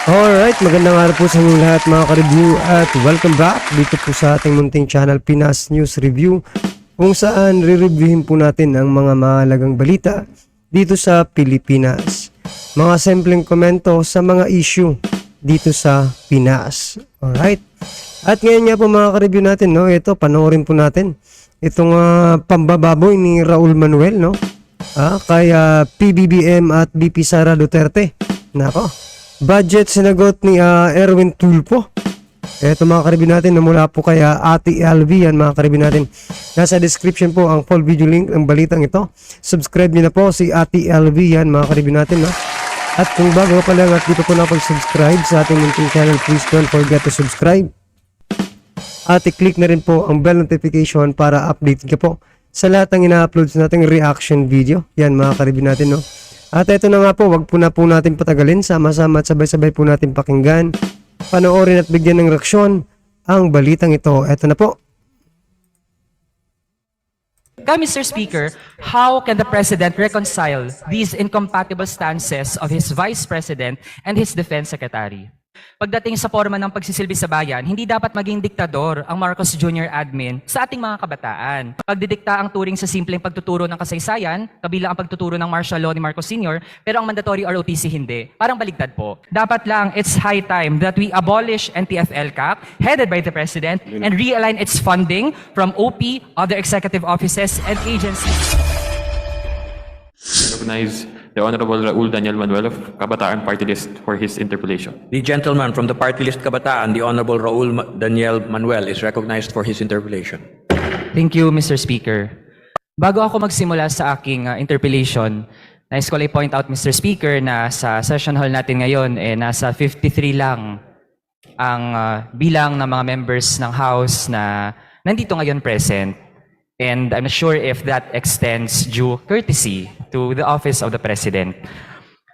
Alright, magandang araw po sa inyong lahat mga ka-review at welcome back dito po sa ating munting channel Pinas News Review, kung saan re-reviewin po natin ang mga mahalagang balita dito sa Pilipinas. Mga simpleng komento sa mga issue dito sa Pinas. Alright. At ngayon nga po mga ka-review natin, no, ito panoorin po natin itong pambababoy ni Raul Manuel, no, kay PBBM at BP Sara Duterte. Nako, budget sinagot ni Erwin Tulfo. Ito mga karibin natin na mula po kay Ate LV. Yan mga karibin natin. Nasa description po ang full video link ng balitang ito. Subscribe nyo na po si Ate LV. Yan mga karibin natin. No? At kung bago pa lang at di pa po nakapag-subscribe sa ating munting channel, please don't forget to subscribe. At i-click na rin po ang bell notification para update ka po sa lahat ng ina-upload sa nating reaction video. Yan mga karibin natin. No? At ito na nga po, wag po na po natin patagalin, sama-sama at sabay-sabay po natin pakinggan, panoorin at bigyan ng reaksyon ang balitang ito. Ito na po. Mr. Speaker, how can the President reconcile these incompatible stances of his Vice President and his Defense Secretary? Pagdating sa forma ng pagsisilbi sa bayan, hindi dapat maging diktador ang Marcos Jr. admin sa ating mga kabataan. Pagdidikta ang turing sa simpleng pagtuturo ng kasaysayan, kabilang ang pagtuturo ng martial law ni Marcos Sr., pero ang mandatory ROTC hindi. Parang baligtad po. Dapat lang, it's high time that we abolish NTF-ELCAC, headed by the President, and realign its funding from OP, other executive offices, and agencies. Recognize the Honorable Raul Daniel Manuel of Kabataan Party List for his interpellation. The gentleman from the Party List Kabataan, the Honorable Raul Daniel Manuel, is recognized for his interpellation. Thank you, Mr. Speaker. Bago ako magsimula sa aking interpellation, nais ko lang i-point out, Mr. Speaker, na sa session hall natin ngayon, nasa 53 lang ang bilang ng mga members ng House na nandito ngayon present. And I'm not sure if that extends due courtesy to the office of the President.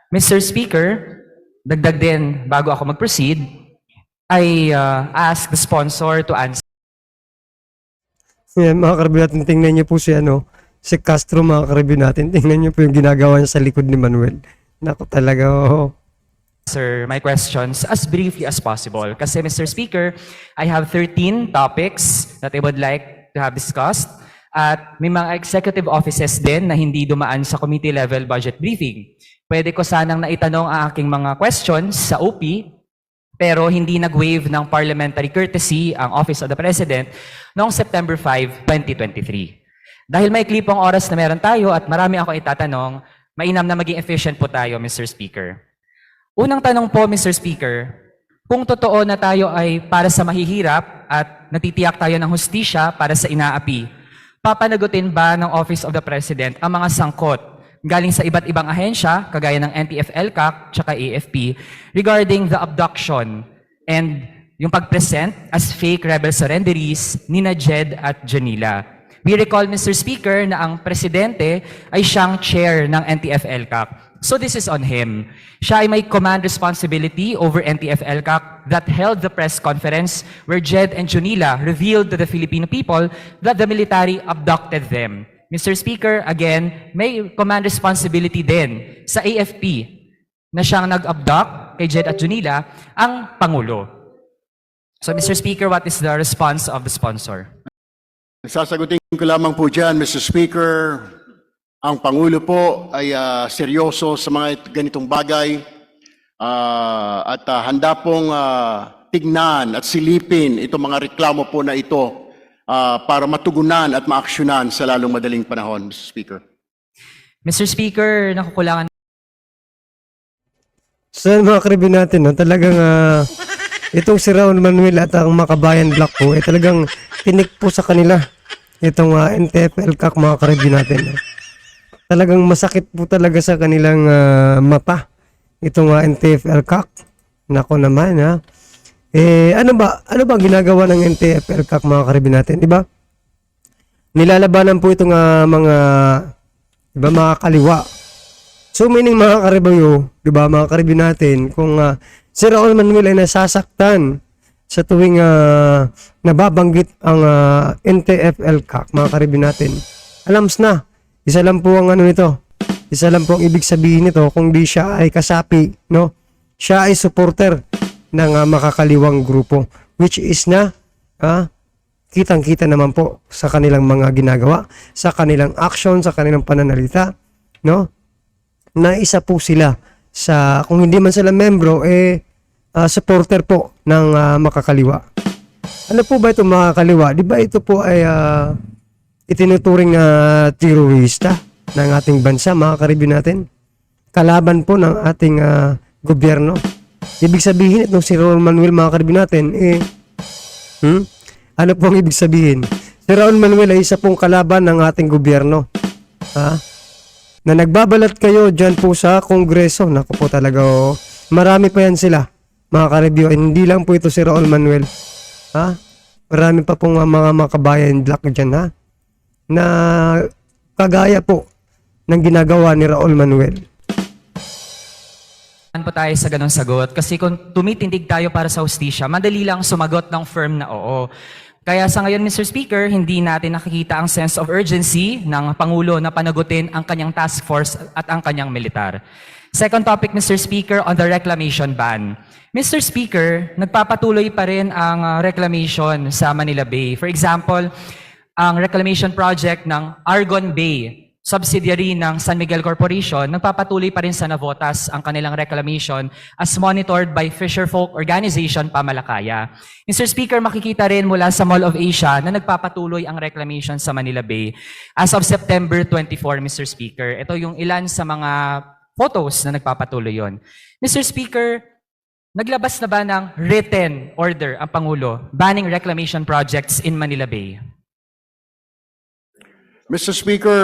Mr. Speaker, dagdag din bago ako mag-proceed, I ask the sponsor to answer. Yan mga karibin natin, tingnan nyo po si Castro mga karibin natin. Tingnan nyo po yung ginagawa niya sa likod ni Manuel. Naku talaga, Answer my questions as briefly as possible. Kasi Mr. Speaker, I have 13 topics that I would like to have discussed. At may mga executive offices din na hindi dumaan sa committee level budget briefing. Pwede ko sanang naitanong ang aking mga questions sa OP, pero hindi nag-waive ng parliamentary courtesy ang Office of the President noong September 5, 2023. Dahil may klipong oras na meron tayo at marami ako itatanong, mainam na maging efficient po tayo, Mr. Speaker. Unang tanong po, Mr. Speaker, kung totoo na tayo ay para sa mahihirap at natitiyak tayo ng hustisya para sa inaapi, papanagutin ba ng Office of the President ang mga sangkot galing sa iba't ibang ahensya, kagaya ng NTF-ELCAC tsaka AFP, regarding the abduction and yung pag-present as fake rebel surrenderies ni Jed at Janila? We recall, Mr. Speaker, na ang presidente ay siyang chair ng NTF-ELCAC. So this is on him. Siya ay may command responsibility over NTF-ELCAC that held the press conference where Jed and Junila revealed to the Filipino people that the military abducted them. Mr. Speaker, again, may command responsibility din sa AFP na siyang nag-abduct kay Jed at Junila ang Pangulo. So Mr. Speaker, what is the response of the sponsor? Sasagutin ko lamang po dyan, Mr. Speaker. Ang Pangulo po ay seryoso sa mga ganitong bagay at handa pong tignan at silipin itong mga reklamo po na ito para matugunan at maaksyonan sa lalong madaling panahon, Mr. Speaker. Mr. Speaker, nakukulangan. So mga karibin natin, no, talagang itong si Raul Manuel at ang Makabayan Black po, talagang tinik po sa kanila itong NTF-ELCAC mga karibin natin. Talagang masakit po talaga sa kanilang mata itong NTF-ELCAC. Nako naman ano ba ginagawa ng NTF-ELCAC mga karibin natin, di ba? Nilalabanan po itong mga kaliwa. So meaning mga karibayo, di ba mga karibin natin, kung si Raul Manuel ay nasasaktan sa tuwing nababanggit ang NTF-ELCAC mga karibin natin, alams na. Isa lang po ang nito. Isa lang po ang ibig sabihin nito kung di siya ay kasapi, no, siya ay supporter ng makakaliwang grupo, which is na kitang-kita naman po sa kanilang mga ginagawa, sa kanilang action, sa kanilang pananalita, no? Na isa po sila sa, kung hindi man sila membro, supporter po ng makakaliwa. Ano po ba ito makakaliwa? Di ba ito po ay itinuturing na terorista ng ating bansa, mga karibyo natin? Kalaban po ng ating gobyerno. Ibig sabihin itong si Raul Manuel, mga karibyo natin, ano pong ibig sabihin? Si Raul Manuel ay isa pong kalaban ng ating gobyerno. Na nagbabalat kayo dyan po sa Kongreso. Naku po talaga, marami pa yan sila, mga ka-review. Hindi lang po ito si Raul Manuel. Marami pa pong mga kabayan black dyan, na kagaya po ng ginagawa ni Raul Manuel. Po tayo sa ganong sagot kasi kung tumitindig tayo para sa hustisya, madali lang sumagot ng firm na oo. Kaya sa ngayon, Mr. Speaker, hindi natin nakikita ang sense of urgency ng Pangulo na panagutin ang kanyang task force at ang kanyang militar. Second topic, Mr. Speaker, on the reclamation ban. Mr. Speaker, nagpapatuloy pa rin ang reclamation sa Manila Bay. For example, ang reclamation project ng Argon Bay, subsidiary ng San Miguel Corporation, nagpapatuloy pa rin sa Navotas ang kanilang reclamation as monitored by Fisherfolk Organization Pamalakaya. Mr. Speaker, makikita rin mula sa Mall of Asia na nagpapatuloy ang reclamation sa Manila Bay as of September 24, Mr. Speaker. Ito yung ilan sa mga photos na nagpapatuloy yon. Mr. Speaker, naglabas na ba ng written order ang Pangulo banning reclamation projects in Manila Bay? Mr. Speaker,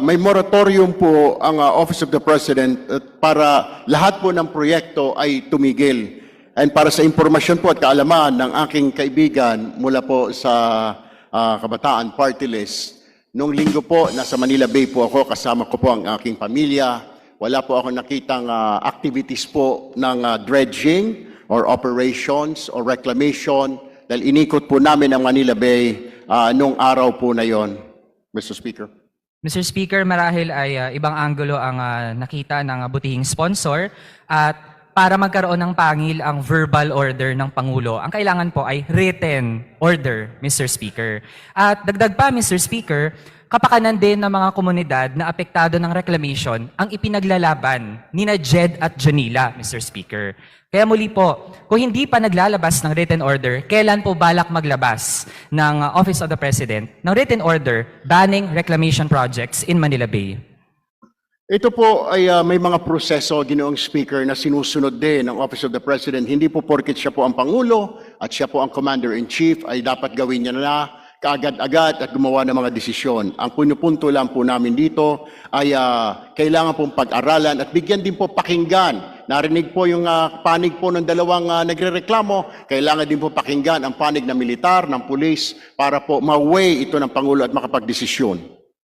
may moratorium po ang Office of the President para lahat po ng proyekto ay tumigil. And para sa impormasyon po at kaalaman ng aking kaibigan mula po sa Kabataan Party List, nung linggo po, nasa Manila Bay po ako, kasama ko po ang aking pamilya. Wala po ako nakitang activities po ng dredging or operations or reclamation dahil inikot po namin ang Manila Bay nung araw po na yon, Mr. Speaker. Mr. Speaker, marahil ay ibang anggulo ang nakita ng butihing sponsor at para magkaroon ng pangil ang verbal order ng Pangulo, ang kailangan po ay written order, Mr. Speaker. At dagdag pa, Mr. Speaker, kapakanan din ng mga komunidad na apektado ng reclamation ang ipinaglalaban ni Jed at Janila, Mr. Speaker. Kaya muli po, kung hindi pa naglalabas ng written order, kailan po balak maglabas ng Office of the President ng written order banning reclamation projects in Manila Bay? Ito po ay may mga proseso, Ginoong Speaker, na sinusunod din ng Office of the President. Hindi po porket siya po ang Pangulo at siya po ang Commander-in-Chief ay dapat gawin niya na kaagad-agad at gumawa ng mga desisyon. Ang punupunto lang po namin dito ay kailangan pong pag-aralan at bigyan din po pakinggan. Narinig po yung panig po ng dalawang nagrereklamo. Kailangan din po pakinggan ang panig ng militar, ng pulis para po ma-weigh ito ng Pangulo at makapag-desisyon.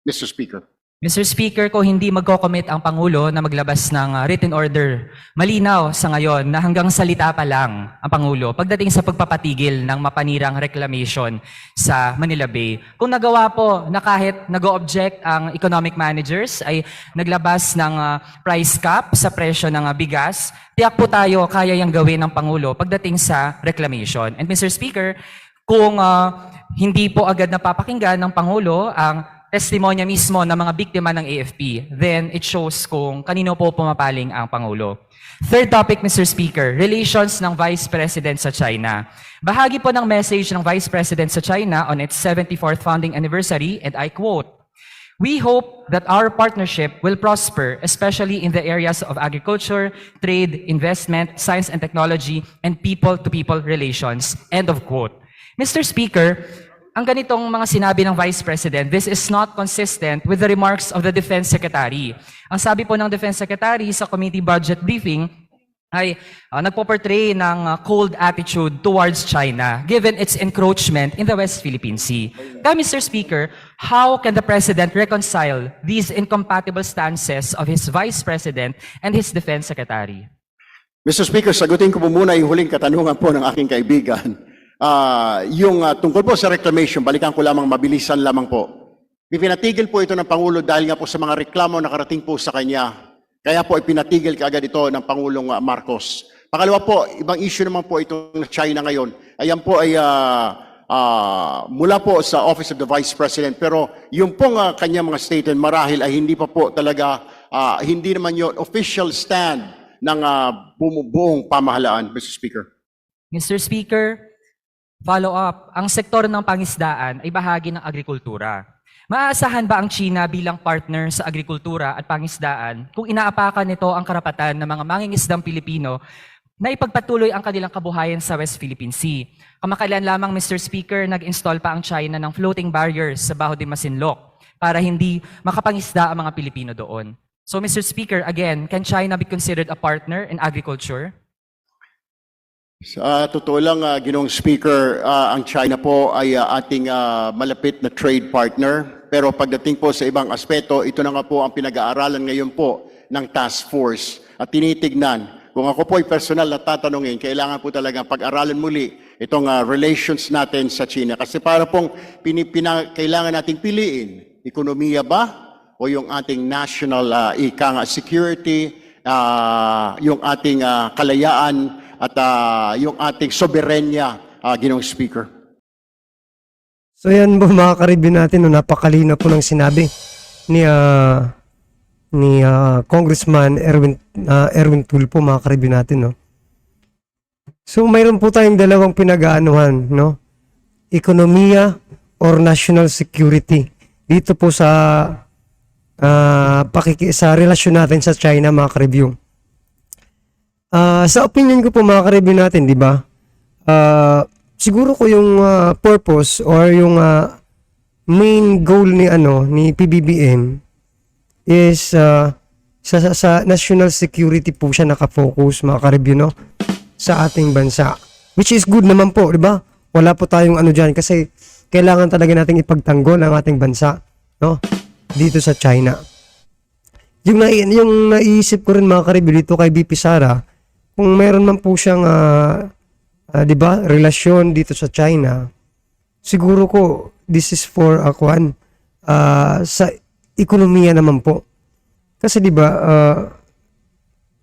Mr. Speaker. Mr. Speaker, kung hindi magko-commit ang Pangulo na maglabas ng written order, malinaw sa ngayon na hanggang salita pa lang ang Pangulo pagdating sa pagpapatigil ng mapanirang reclamation sa Manila Bay. Kung nagawa po na kahit nag-o-object ang economic managers ay naglabas ng price cap sa presyo ng bigas, tiyak po tayo kaya yung gawin ng Pangulo pagdating sa reclamation. And Mr. Speaker, kung hindi po agad napapakinggan ng Pangulo ang testimonya mismo ng mga biktima ng AFP, then it shows kung kanino po pumapaling ang Pangulo. Third topic, Mr. Speaker, relations ng Vice President sa China. Bahagi po ng message ng Vice President sa China on its 74th founding anniversary, and I quote, "We hope that our partnership will prosper, especially in the areas of agriculture, trade, investment, science and technology, and people-to-people relations." End of quote. Mr. Speaker, ang ganitong mga sinabi ng Vice President, this is not consistent with the remarks of the Defense Secretary. Ang sabi po ng Defense Secretary sa committee budget briefing ay nagpo-portray ng cold attitude towards China given its encroachment in the West Philippine Sea. Kaya Mr. Speaker, how can the President reconcile these incompatible stances of his Vice President and his Defense Secretary? Mr. Speaker, sagutin ko po muna yung huling katanungan po ng aking kaibigan. Yung tungkol po sa reclamation, balikan ko lamang mabilisan lamang po. Pinatigil po ito ng Pangulo dahil nga po sa mga reklamo na karating po sa kanya. Kaya po ipinatigil kaagad ito ng Pangulong Marcos. Pangalawa po, ibang issue naman po itong China ngayon. Ayan po ay mula po sa Office of the Vice President. Pero yung pong kanyang mga statement marahil ay hindi pa po talaga, hindi naman yun official stand ng buong pamahalaan, Mr. Speaker. Mr. Speaker, follow up. Ang sektor ng pangisdaan ay bahagi ng agrikultura. Maaasahan ba ang China bilang partner sa agrikultura at pangisdaan kung inaapakan nito ang karapatan ng mga mangingisdang Pilipino na ipagpatuloy ang kanilang kabuhayan sa West Philippine Sea? Kamakailan lamang, Mr. Speaker, nag-install pa ang China ng floating barriers sa Baho de Masinloc para hindi makapangisda ang mga Pilipino doon. So, Mr. Speaker, again, can China be considered a partner in agriculture? Sa totoo lang, Ginoong Speaker, ang China po ay ating malapit na trade partner. Pero pagdating po sa ibang aspeto, ito na nga po ang pinag-aaralan ngayon po ng task force. At tinitignan, kung ako po ay personal na tatanungin, kailangan po talaga pag-aralan muli itong relations natin sa China. Kasi para pong kailangan nating piliin, ekonomiya ba o yung ating national security, yung ating kalayaan at yung ating soberenya, Ginoong Speaker. So yan po mga ka-review natin, no, napakalina po ng sinabi ni Congressman Erwin Tulfo, mga ka-review natin, no. So mayroon po tayong dalawang pinag-aanuhan, no? Ekonomiya or national security. Dito po sa sa relasyon natin sa China, mga ka-review. Sa opinion ko po, mga ka-review natin, di ba? Siguro ko yung purpose or yung main goal ni PBBM is sa national security po siya nakafocus, mga ka-review, no, sa ating bansa, which is good naman po, di ba? Wala po tayong diyan kasi kailangan talaga nating ipagtanggol ang ating bansa, no, dito sa China. Yung naiisip ko rin, mga ka-review, dito kay BP Sara, kung meron man po siyang di ba, relasyon dito sa China, siguro ko this is for sa ekonomiya naman po. Kasi di ba,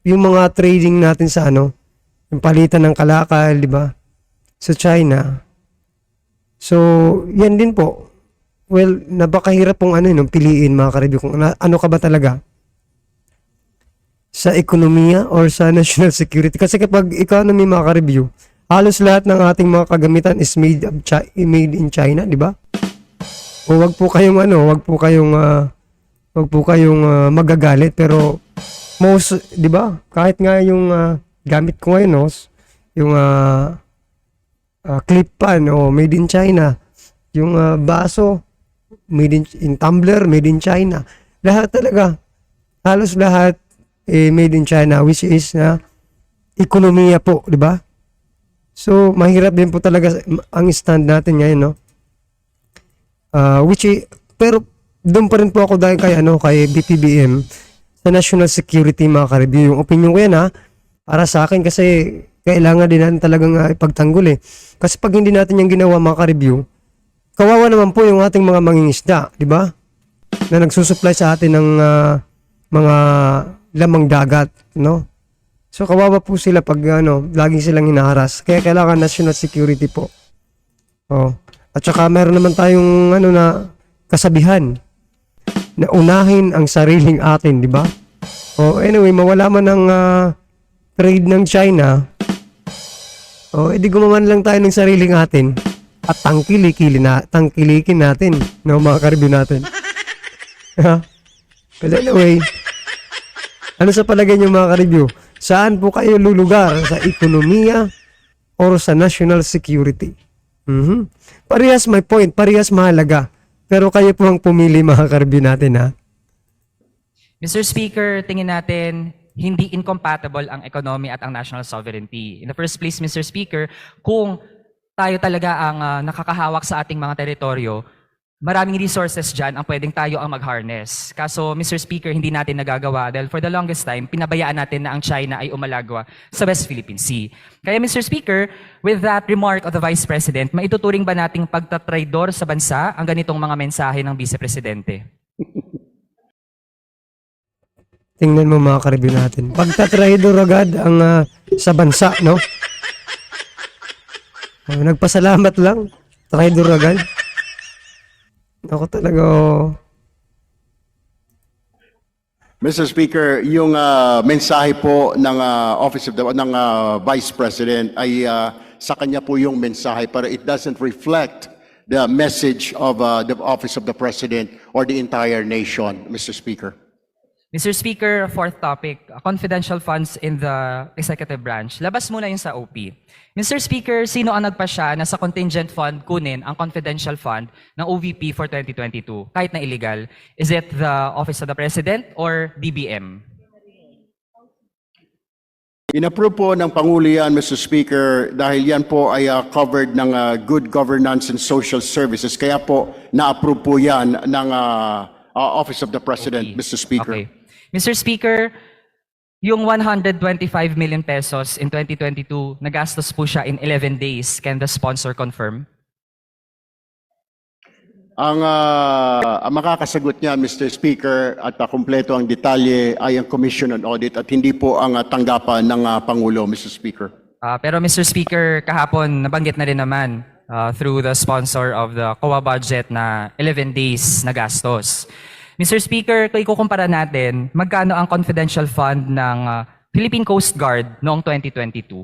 yung mga trading natin sa yung palitan ng kalakal, di ba, sa China. So, yan din po. Well, napakahirap pong piliin, mga ka-review, kung ano ka ba talaga sa ekonomiya or sa national security. Kasi kapag economy, mga ka-review, halos lahat ng ating mga kagamitan is made in China, di ba? O wag po kayong magagalit, pero most, di ba? Kahit nga yung gamit ko ngayon, yung clip pan, made in China. Yung baso, made in tumbler, made in China. Lahat talaga, halos lahat made in China, which is ekonomiya po, di ba? So, mahirap din po talaga ang stand natin ngayon, no? Pero doon pa rin po ako dahil kay BPBM sa national security, mga ka-review. Yung opinion ko yan, para sa akin, kasi kailangan din natin talagang ipagtanggol, eh. Kasi pag hindi natin yung ginawa, mga ka-review, kawawa naman po yung ating mga mangingisda, di ba? Na nagsusupply sa atin ng mga lamang dagat, no? So kawawa po sila pag laging silang hinaharas. Kaya kailangan national security po. At saka meron naman tayong na kasabihan na unahin ang sariling atin, di ba? Anyway, mawala man ang trade ng China. Edi gumawan lang tayo ng sariling atin at tangkilikin natin, no, mga ka-review natin. But anyway, ano sa palagay niyo, mga ka-review? Saan po kayo lulugar? Sa ekonomiya or sa national security? Parehas may point, parehas mahalaga. Pero kayo po ang pumili, mga ka-review natin, Mr. Speaker, tingin natin hindi incompatible ang economy at ang national sovereignty. In the first place, Mr. Speaker, kung tayo talaga ang nakakahawak sa ating mga teritoryo, maraming resources dyan ang pwedeng tayo ang mag-harness. Kaso, Mr. Speaker, hindi natin nagagawa dahil for the longest time, pinabayaan natin na ang China ay umalagwa sa West Philippine Sea. Kaya, Mr. Speaker, with that remark of the Vice President, maituturing ba nating pagtatraidor sa bansa ang ganitong mga mensahe ng Vice Presidente? Tingnan mo mga ka-review natin. Pagtatraidor agad ang sa bansa, no? Nagpasalamat lang. Traidor agad. Ako talaga, Mr. Speaker, yung mensahe po ng Office of the Vice President ay sa kanya po yung mensahe, pero it doesn't reflect the message of the Office of the President or the entire nation, Mr. Speaker. Mr. Speaker, fourth topic, confidential funds in the executive branch. Labas muna yung sa OP. Mr. Speaker, sino ang nagpasya na sa contingent fund kunin ang confidential fund ng OVP for 2022, kahit na illegal? Is it the Office of the President or DBM? Inapprove po ng Pangulo yan, Mr. Speaker, dahil yan po ay covered ng good governance and social services. Kaya po, na-approve po yan ng Office of the President, Okay. Mr. Speaker. Okay. Mr. Speaker, yung 125 million pesos in 2022, nagastos po siya in 11 days. Can the sponsor confirm? Ang makakasagot niya, Mr. Speaker, at kumpleto ang detalye ay ang Commission on Audit at hindi po ang tanggapan ng Pangulo, Mr. Speaker. Pero Mr. Speaker, kahapon nabanggit na rin naman through the sponsor of the COA budget na 11 days na gastos. Mr. Speaker, kung ikukumpara natin, magkano ang confidential fund ng Philippine Coast Guard noong 2022?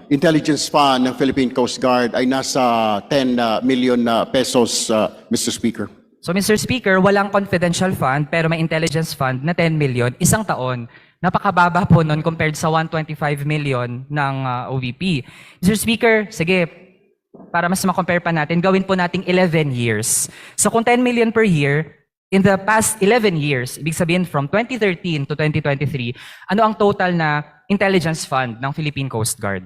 Intelligence Fund ng Philippine Coast Guard ay nasa 10 million pesos, Mr. Speaker. So Mr. Speaker, walang confidential fund pero may intelligence fund na 10 million isang taon. Napakababa po nun compared sa 125 million ng OVP. Mr. Speaker, sige, para mas ma-compare pa natin, gawin po nating 11 years. So kung 10 million per year, in the past 11 years, ibig sabihin from 2013 to 2023, ano ang total na intelligence fund ng Philippine Coast Guard?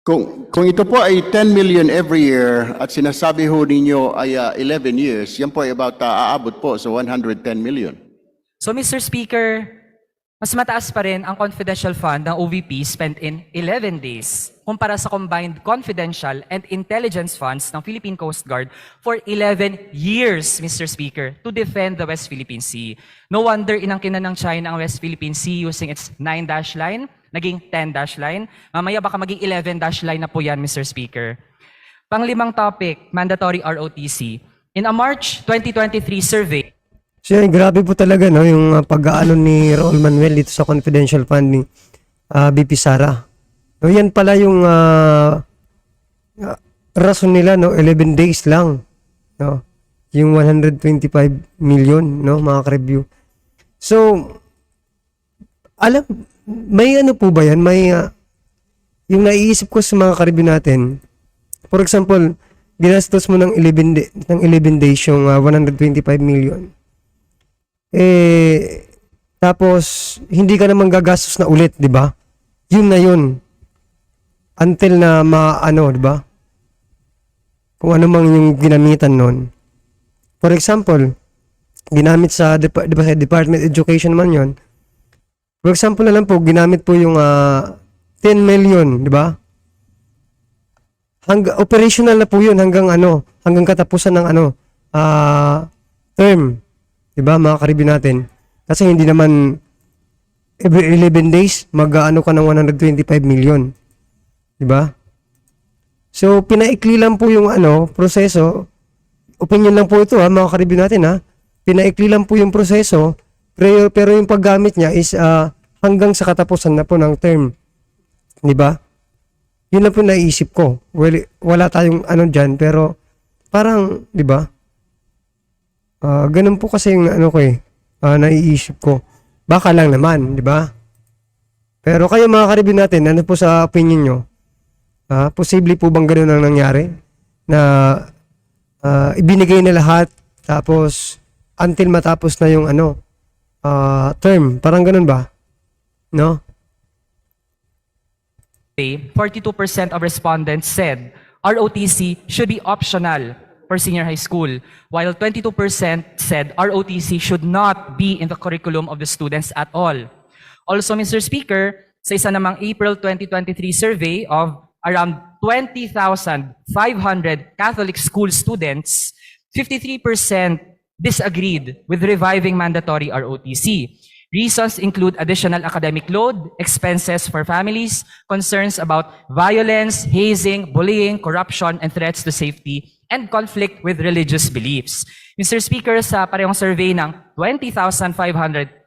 Kung ito po ay 10 million every year at sinasabi ho ninyo ay 11 years, yan po ay about aabot po sa 110 million. So Mr. Speaker, mas mataas pa rin ang confidential fund ng OVP spent in 11 days kumpara sa combined confidential and intelligence funds ng Philippine Coast Guard for 11 years, Mr. Speaker, to defend the West Philippine Sea. No wonder inangkinan ng China ang West Philippine Sea using its 9-dash line, naging 10-dash line. Mamaya baka maging 11-dash line na po yan, Mr. Speaker. Panglimang topic, mandatory ROTC. In a March 2023 survey, so yun, grabe po talaga, no, yung pag-aano ni Raul Manuel dito sa confidential fund ni BP Sara. No, yan pala yung rason nila, no, 11 days lang, no, yung 125 million, no, mga ka-review. So, may ano po ba yan? May, yung naiisip ko sa mga ka-review natin, for example, ginastos mo ng 11 days yung 125 million. Tapos hindi ka naman gagastos na ulit, 'di ba? Yun na yun. Until na maano, 'di ba? Kung ano mang yung ginamitan noon. For example, ginamit sa Department of Education man 'yon. For example na lang po, ginamit po yung 10 million, 'di ba? Operational na po 'yun hanggang katapusan ng term. Diba, mga ka-review natin? Kasi hindi naman every 11 days mag-ano ka ng 125 million. Diba? So, pinaikli lang po yung proseso. Opinion lang po ito, mga ka-review natin, Pinaikli lang po yung proseso, pero yung paggamit niya is hanggang sa katapusan na po ng term. Diba? Yun lang po naisip ko. Well, wala tayong dyan, pero parang, diba? Ganun po kasi yung naiisip ko. Baka lang naman, di ba? Pero kayo mga ka-review natin, ano po sa opinion nyo? Posible po bang ganun ang nangyari? Na ibinigay na lahat, tapos until matapos na yung term. Parang ganun ba? No? 42% of respondents said ROTC should be optional for senior high school, while 22% said ROTC should not be in the curriculum of the students at all. Also, Mr. Speaker, sa isa namang April 2023 survey of around 20,500 Catholic school students, 53% disagreed with reviving mandatory ROTC. Reasons include additional academic load, expenses for families, concerns about violence, hazing, bullying, corruption, and threats to safety, and conflict with religious beliefs. Mr. Speaker, sa parehong survey ng 20,500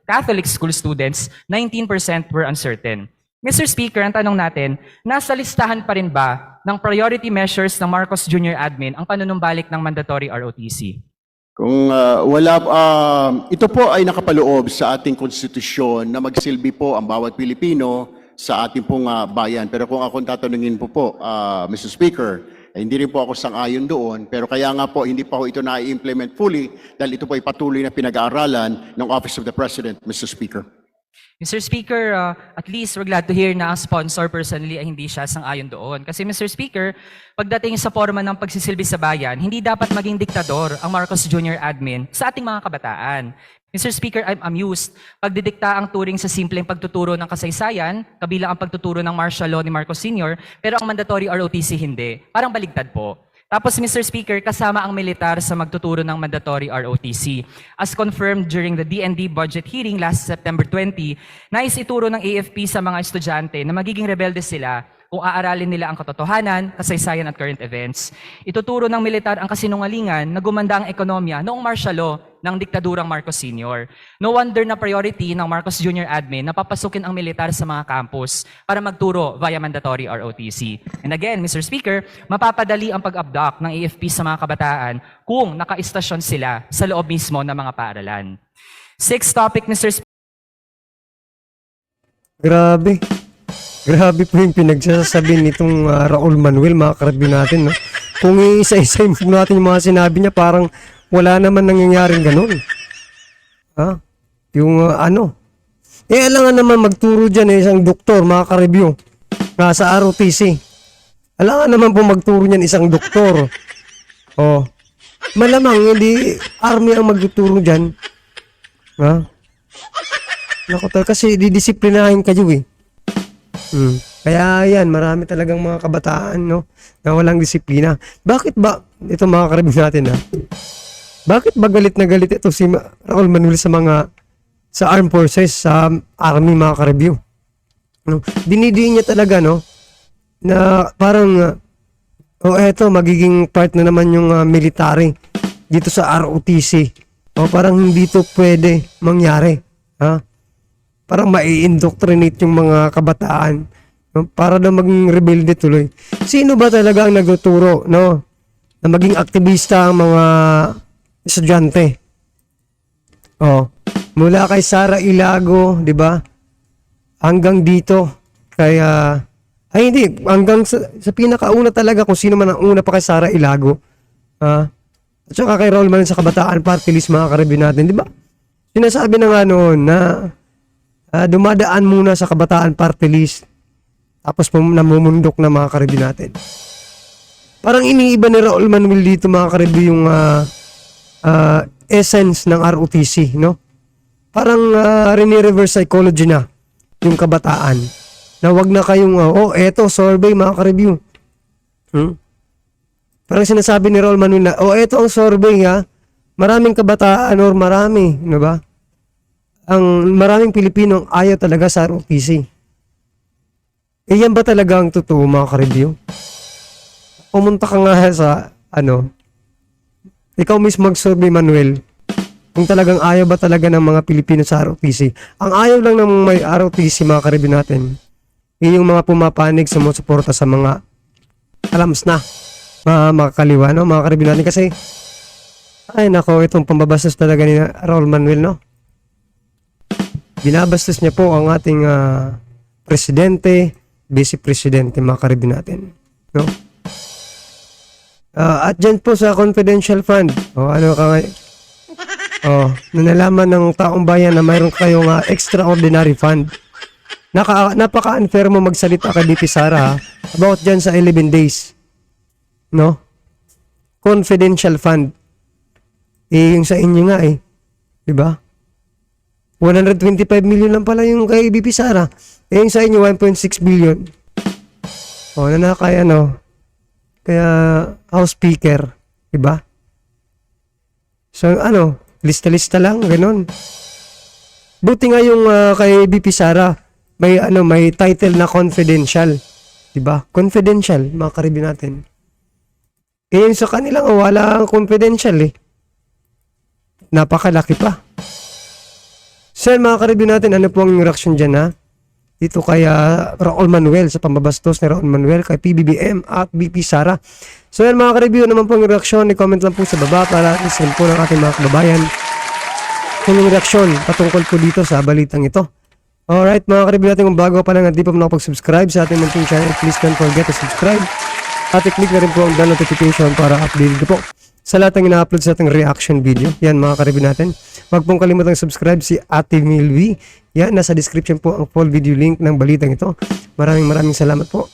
Catholic school students, 19% were uncertain. Mr. Speaker, ang tanong natin, nasa listahan pa rin ba ng priority measures ng Marcos Jr. Admin ang panunumbalik ng mandatory ROTC? Kung ito po ay nakapaloob sa ating konstitusyon na magsilbi po ang bawat Pilipino sa ating pong bayan. Pero kung akong tatanungin po, Mr. Speaker, hindi rin po ako sang-ayon doon. Pero kaya nga po, hindi pa po ito na-implement fully dahil ito po ay patuloy na pinag-aaralan ng Office of the President, Mr. Speaker. Mr. Speaker, at least we're glad to hear na ang sponsor personally ay hindi siya sang-ayon doon. Kasi Mr. Speaker, pagdating sa forma ng pagsisilbi sa bayan, hindi dapat maging diktador ang Marcos Jr. Admin sa ating mga kabataan. Mr. Speaker, I'm amused. Pagdidikta ang turing sa simpleng pagtuturo ng kasaysayan, kabilang ang pagtuturo ng martial law ni Marcos Sr., pero ang mandatory ROTC hindi. Parang baligtad po. Tapos, Mr. Speaker, kasama ang militar sa magtuturo ng mandatory ROTC. As confirmed during the DND budget hearing last September 20, nais ituro ng AFP sa mga estudyante na magiging rebelde sila kung aaralin nila ang katotohanan, kasaysayan at current events. Ituturo ng militar ang kasinungalingan na gumanda ang ekonomiya noong martial law ng diktadurang Marcos Sr. No wonder na priority ng Marcos Jr. Admin na papasukin ang militar sa mga campus para magturo via mandatory ROTC. And again, Mr. Speaker, mapapadali ang pag-abduct ng AFP sa mga kabataan kung naka-istasyon sila sa loob mismo ng mga paaralan. Sixth topic, Mr. Speaker. Grabe. Grabe po yung pinagsasabi nitong Raul Manuel, mga karabyo natin, no? Kung isa-isa po natin yung mga sinabi niya, parang wala naman nangyayaring ganun. Ha? Yung alangan naman magturo dyan isang doktor, mga karabyo, sa ROTC. Alangan naman po magturo niyan isang doktor. Oh. Malamang hindi army ang magtuturo dyan. Ha? Naku, kasi didisiplinahin kayo eh. Kaya yan, marami talagang mga kabataan, no, na walang disiplina. Bakit ba, ito mga karabyo natin, bakit ba galit na galit ito si Raul Manuel sa armed forces, sa army, mga karabyo? No? Dinidiin niya talaga, no, na parang, eto, magiging part na naman yung military dito sa ROTC. Parang hindi to pwede mangyari. Ha? Parang mai-indoctrinate yung mga kabataan, no? Para na maging rebelde tuloy. Sino ba talaga ang nagtuturo, no, na maging aktivista ang mga estudyante? Mula kay Sara Ilago, di ba? Hanggang dito kaya hindi, hanggang sa pinakauna talaga, kung sino man ang una pa kay Sara Ilago. At saka kay Raul Manuel sa Kabataan Party List, mga karabyo natin, di ba? Sinasabi na nga noon na dumadaan muna sa Kabataan Party List, tapos namumundok na, mga karabyo natin. Parang iniiba ni Raul Manuel dito, mga karabyo, yung essence ng ROTC, no? Parang reverse psychology na yung kabataan. Na wag na kayong, eto, survey, mga karabyo. Parang sinasabi ni Raul Manuel na, eto ang survey, ha? Maraming kabataan or marami, no ba? Ang maraming Pilipino ayaw talaga sa ROTC. Yan ba talaga ang totoo, mga kareview? Pumunta ka nga sa, ikaw mismo mag-survey, Manuel, kung talagang ayaw ba talaga ng mga Pilipino sa ROTC. Ang ayaw lang ng may ROTC, mga kareview natin, yung mga pumapanig, sumusuporta sa mga alams na, mga kaliwa, no? Mga kareview natin. Kasi, itong pambabastos talaga ni Raul Manuel, no? Binabastos niya po ang ating presidente, vice-presidente, mga karibin natin. No? At dyan po sa confidential fund, nalaman ng taong bayan na mayroon kayong extraordinary fund. Napaka-unfair mo magsalita kay BP Sara about dyan sa 11 days. No? Confidential fund. Yung sa inyo nga diba? 125 million lang pala yung kay BP Sara. Yung sa inyo, 1.6 billion. Kaya, House Speaker, diba? So, ano, lista-lista lang, ganun. Buti nga yung kay BP Sara, may title na confidential. Diba? Confidential, mga karibin natin. Kaya yung sa kanila, wala ang confidential eh. Napakalaki pa. So, mga karibin natin, ano po ang reaction dyan ha? Dito kay Raul Manuel sa pambabastos ni Raul Manuel kay PBBM at BP Sara. So yan mga ka-review naman po ang reaksyon, i-comment lang po sa baba para isin po ng ating mga kababayan kung yung reaksyon patungkol po dito sa balitang ito. Alright mga ka-review natin, kung bago pa lang at di pa nakapag-subscribe sa ating munting channel, please don't forget to subscribe at i-click na rin po ang bell notification para updated po sa lahat ng ina-upload sa ating reaction video. Yan mga ka-review natin. Huwag pong kalimutang subscribe si Ate Milvi. Yan, nasa description po ang full video link ng balitang ito. Maraming salamat po.